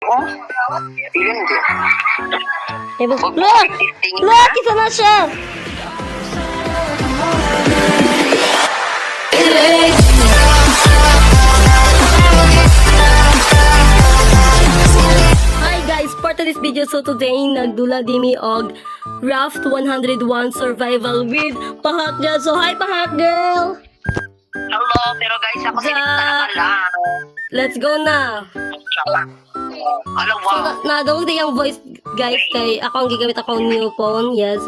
Oh, yun din. Look! Look! Isa na siya! Hi guys! For today's video, so today, nagdula dimi og Raft 101 Survival with Pahak Girl. So hi Pahak Girl! Hello, pero guys, ako sinita na lang. Let's go na! Alam, So, wow. na-download yung voice, guys, kay ako ang gigamit akong new phone, yes.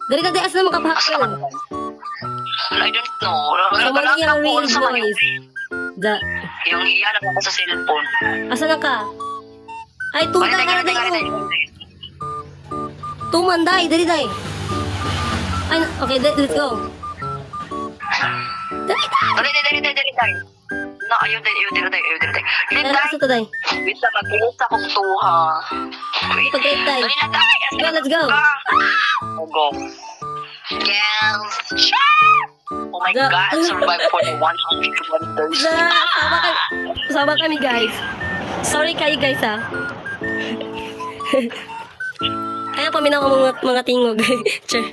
Dari ka, asa naman kapahak ka? I don't know. So, mali yung real voice. Yung iyan ako sa cellphone. Asa na ka? Ay, tuman ka na tayo. Tuman, dari. Ay, okay, let's go. Dari. Dali. No, ayun, dali. Ay, asa to, day? Wait lang, mag-ilis ako tuha. Wait. Pag-great tayo. Dali na, day. Let's go. Go. Yes. Oh my The- God, survive for 101 days. Sama kami, guys. Sorry kayo, guys, ha. Kaya paminaw ko mga tingog. Sure.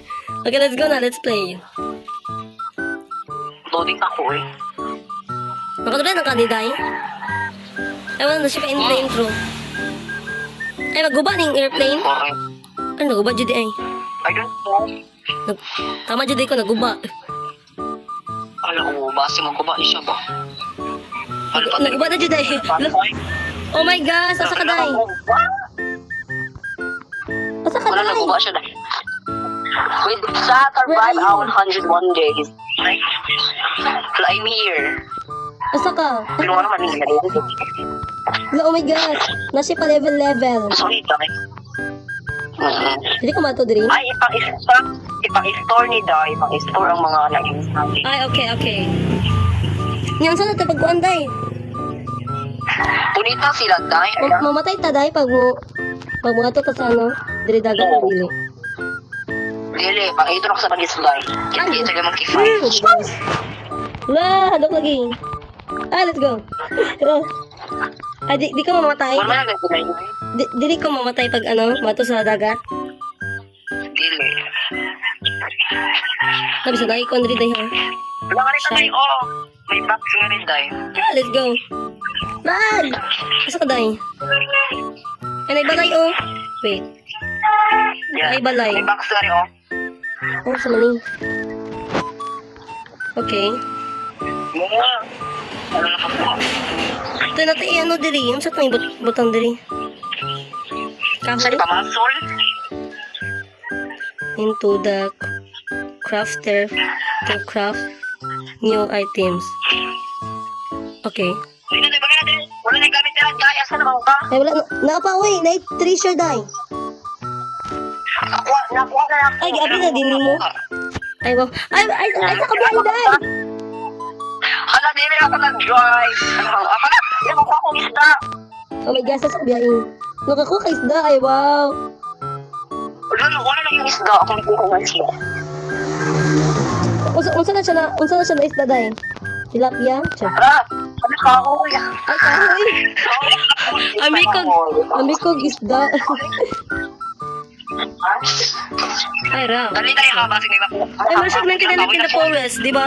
Okay, let's go na. Let's play. Loading ako eh. Makatulad ng kandiday. Ay, wala na siya pa intro. Ay, magguba ng airplane. Correct. Ay, naguba dyan ay. I don't know. Tama dyan ko, naguba. Alam ko, base mo ko ba siya ba? Naguba na dyan ay. Oh my gosh, asa ka day? Asa ka Wala day? naguba siya dahil. With that, survive our 101 days. I'm here. Asa ka? Pero wala man yung nalilito. Oh my gosh, nasi pa level. Sorry, tayo. Hindi ko mato diri. Ay, ipang-store ni Dai. Ipang-store ang mga naging natin. Ay, okay. Ngayon saan natin pagkuhan day? Punita sila, Dai. Mamatay ta day pag mo ato ta sa ano, diri dagat Oo. ang dili. Dili, pang-ito na ko sa pagis, Dai. Hindi ito yung mag-kifay. La, hadok lagi. Let's go. Ay, di ka mamatay. Wala man nagagawin. Dili ko mamatay pag ano, mato sa dagat. Dili. Sabi sa day, kondri day ha. Wala ka rin Dai. Oh, may box nga rin, Dai. Let's go. Mag! Asa ka day? Ay, nagbalay oh. Wait. Ay, balay. May box nga rin, oh. Oh, sa mali. Okay. Mga. Ano na po? Ito natin ano diri. Ang sa may butang diri. Sa Kahoy. pamasol? Into the crafter to craft new items. Okay. Dito, di ba ka natin? Wala na gamit na, Dai. Asa naman ka? Ay, wala na. Napa, uy. Night treasure day. Nakuha na ako. Ay, gabi na din mo. Ay, wow. Ay, sa kabilang day. Hala, di rin ako nag-drive. Ako na, yung mukha kong isda. Oh my gosh, sa kabilang. Nakakuha ka isda. Ay, wow. Wala lang yung isda. Ako nagkuha ng isda. Unsa na siya na isda day? Tilapia? Siya. Hala, ano ka ako? Ay, kahoy. Amikog isda. Ay, ra. Dali tayo ka, basig may makuha. Ay, masyag nang kinanap in the forest, di ba?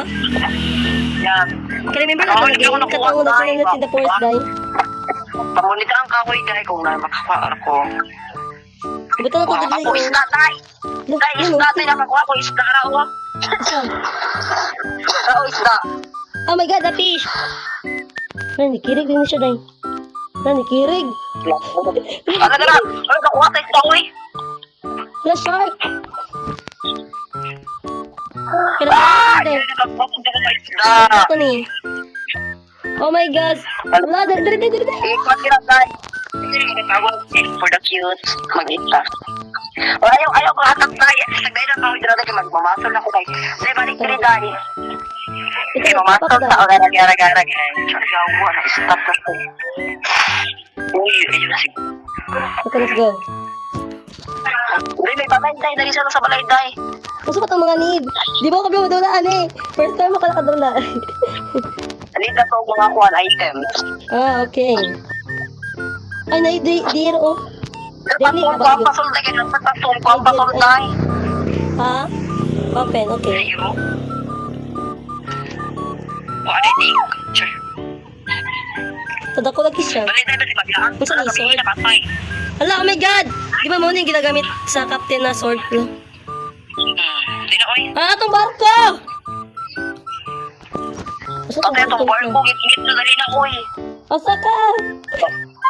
Yan. Kaya remember na talaga yung katawag na kinanap in the forest, day? Pamunita ang kahoy, Dai, kung na makapaar ko. Buto na to, Ako dali. isda, Dai. Dai, isda, Dai, nakakuha ko isda, rawa. Rawa, isda. Oh my God, a fish! Nakikirig din siya, day. Nakikirig. Ano na, ano nakuha tayo isda, uy? Wala, shark! Kailangan day. Nakapunta ko sa isda. Ito ni. Oh my God! Wala, dari. Ikot sila, Dai. For the cute, mag-ita. Ayaw ko hatak, Dai. Nagday na kami dito, Dai, magmamasol ako, Dai. Dai, balik ka rin, Dai. Dai, mamasol sa oras, gara-gara. Ayaw mo, na-stop na ko. Uy, ayun, sige. Okay, let's go. Dai, may balay, Dai. Dali siya sa balay, Dai. Gusto pa itong mga need. Di ba ako binudulaan eh. First time ako nakadula. Dito ko mga kuhan items. Okay. Ay, Ay, na, di, oh. Dili, Patong ko ang pasulday. Patong ko ang pasulday. Ha? Open, okay. Ayo. Wala di. Tada ko lagi siya. Balik tayo sa paglaan. Gusto ni sword? Nakapay. Hala, oh my god! Di ba mo yung ginagamit sa captain na sword ko? Di na, oy. Ah, itong barko! Asa Kasi itong bar ko, git-git na dali na, oy. Asa ka?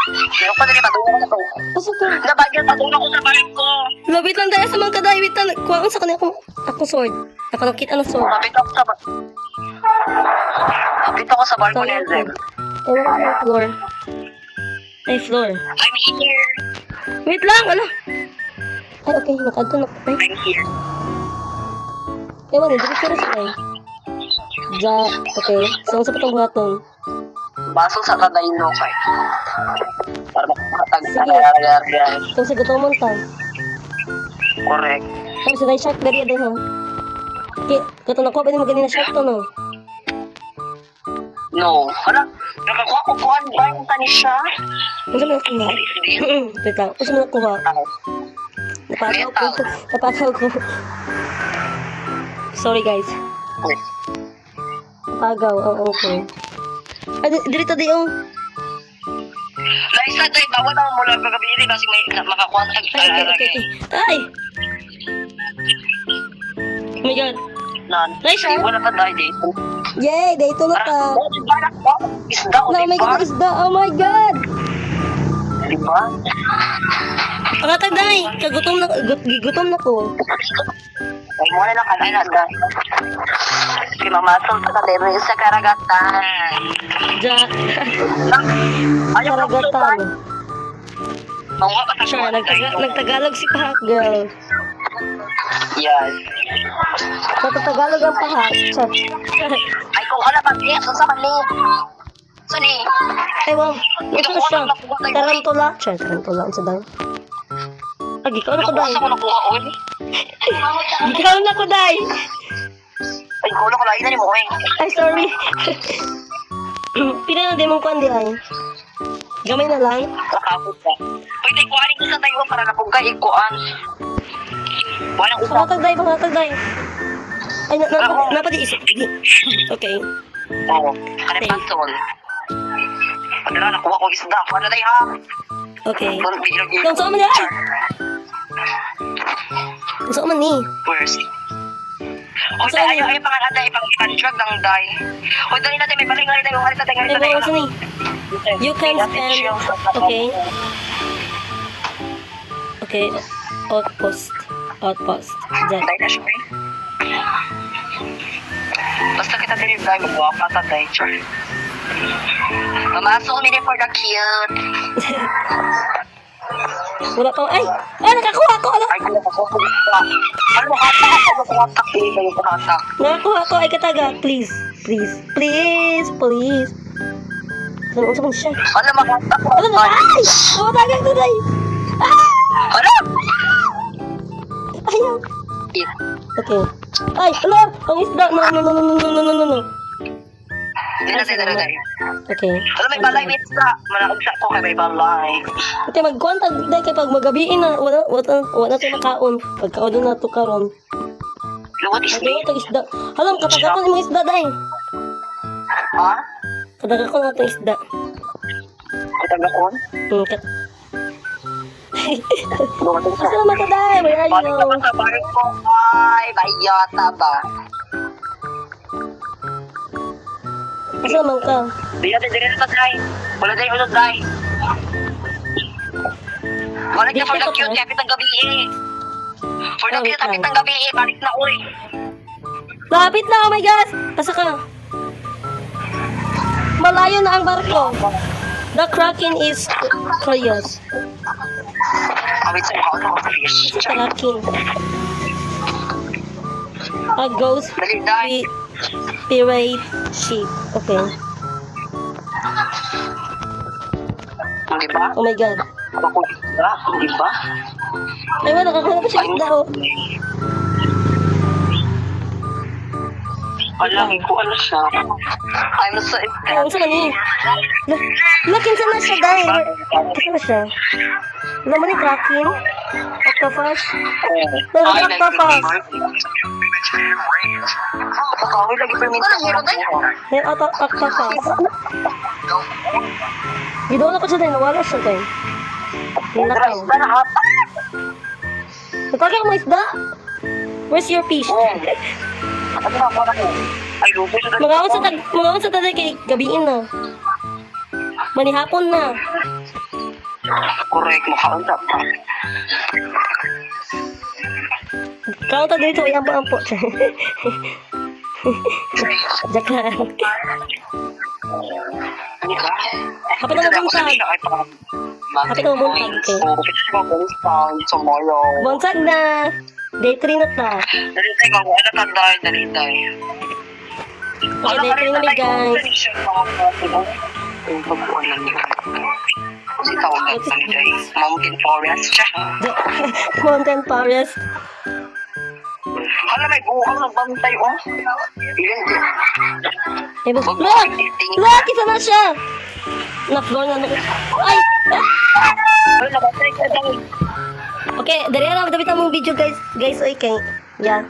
Meron pa dali, patulong ko na to. Asa ka? Nabagyan, patulong ko sa bar ko. Labit lang dahil sa mga kaday. Wait lang. Kuhaan sa kanya ako sword. Ako nakita ng sword. Kapit ako sa bar. Kapit ako sa bar ko, Sorry, Nelson. ewan ko sa floor. Ay, floor. I'm here. Wait lang, ala. Ay, okay. Nakadto na. Ay, I'm here. ewan, hindi ko sila sila. Ja, okay. So, sa patong buhaton. Baso sa tadayno kay. Para makatag Sige. guys. So, sa gutomon ta. Correct. Ay, sa shark dari ada ha. Okay, kato na ko, pwede magaling na shark to, no? No. Hala, nakakuha ko kuhan ba yung tani siya? Ano sa mga kuha? Wait lang, ano sa mga kuha? Napakaw ko. Napakaw ko. Sorry, guys. Napagaw ang ko. Ay, dirito di oh. Laisa day bawal ang mula kagabi ini kasi may makakuha sa Ay, okay. Ay! Oh my god. Nan. Laisa? Wala ka dai dito. Yay! Dito na ta. Isda o Na, may diba? kita isda. Oh my god! Diba? Pangatag dai. Kagutom na, gigutom na ko. Ay mo na lang kanay na dai. Kaya mamasol sa kadere sa karagatan. Ja. Ayaw ka Karagatan. Mga pa Siya, nagtagalog si Pahak, girl. Yes. Nagtagalog ang Pahak. Siya. Ay kung hala ba yes, sa mali. Sani. Ay, wow. Ito na siya. Tarantula. Siya, tarantula. Ang sadang. Ay, ikaw na ko, day. Sa ko nakuha oy. Ikaw na ko, day. Ay ko na lain na ni mo oy. Ay, sorry. Pila na demong kuhan di ay. Gamay na lang. Nakapot ka. Pwede kuhanin ko sa tayo para napugay ikuan. Walang usap. Pangatag, day. Pangatag, day. Ay, napadi isip. Okay. Oo. Kanay pansol. Padala nakuha ko isda. Ano tayo ha? Okay. Don't be your Kung saan man yan? Kung saan man ni? Where's it? O dahil ayaw pangalan dahil pang-drug ng dahil. O dahil natin may palingalit tayo. Halit natin Ay, wow. Saan ni? You can spend. Okay. Okay. Outpost. Outpost. Diyan. Dahil na siya eh. Basta kita din dahil magbuha pa sa dahil. Char. Mamasok mini for the cute. Wala pa. Ay! Ay, nakakuha ko! Ala! Ay, kung ako pa. Ano mo hatak? Ano mo hatak? Hindi kayo ko hatak. Nakakuha ko! Ay, kataga! Please! Please! Please! Please! Saan mo siya? Ano mo hatak? Ano na? Ay! Tumatagal ko, day! Ah! Ano? Ayaw! Okay. Ay! Ala! Ang isda! No, no, no, no, no, no, no, no, no. Hindi na tayo. Okay. Alam, may balay may isda. Manakagsa ko kay may balay. Okay, magkuwantag day kay pag magabiin na wala tayo makaon. Pagkaon na to karon. Luwat is me. Ay, tag isda. Halam kataga ko imong isda day. Ha? Kataga ko na itong isda. Katagakon? Kat. Luwat is me. Salamat ka day. Where are Balik you? naman sa barik ko. Ay, bayata ba? Kasama ka. Di natin din na tayo. Wala tayo ulod tayo. Balik na for the cute. Kapit ang gabi eh. For the cute, kapit ang gabi eh. Balik na uy. Lapit na, oh my gosh! Pasa ka. Malayo na ang barko. The Kraken is curious. Kawit sa mukha ng fish. Kraken. A ghost Dali tayo. pirate ship. Okay. Di ba? Oh my god. Ako isda. Di ba? Ay, wala ka. Wala pa siya isda, oh. Alam ko, ano siya? I'm so Ano sa mani? Lakin sa na siya, dahil. Kasi na siya. Alam mo ni Kraken? Octopus? Ay, Octopus. Nakawin lagi permit ko. May octopus. Gidawala ko siya dahil. Nawala siya dahil. Nilaki. Dress na nakata. Nagkakaya mo isda? Where's your fish? Ano na ako na ko? Ay, lupo siya dali. Mga sa taday kay gabiin na. Manihapon na. Correct, makaunta. Kaunta dito, iampo-ampo. Jakan. Kapit na mabuntag. Kapit na mabuntag. Tomorrow. Buntag na. Day 3 na ta. Dalitay, mag-ano tandaan, dalitay. Okay, day 3 na ni guys. Yung pagkuhan niya. Kasi tawag na dalitay. Mountain forest siya. Mountain Forest. Hala, may buhang ng bantay, oh. Ilan din. Eh, look! Look! Isa na siya! Na-floor na. Ay! Ay, nabantay ka daw. Okay, dari na dapat mong video guys. Guys, okay. Yeah.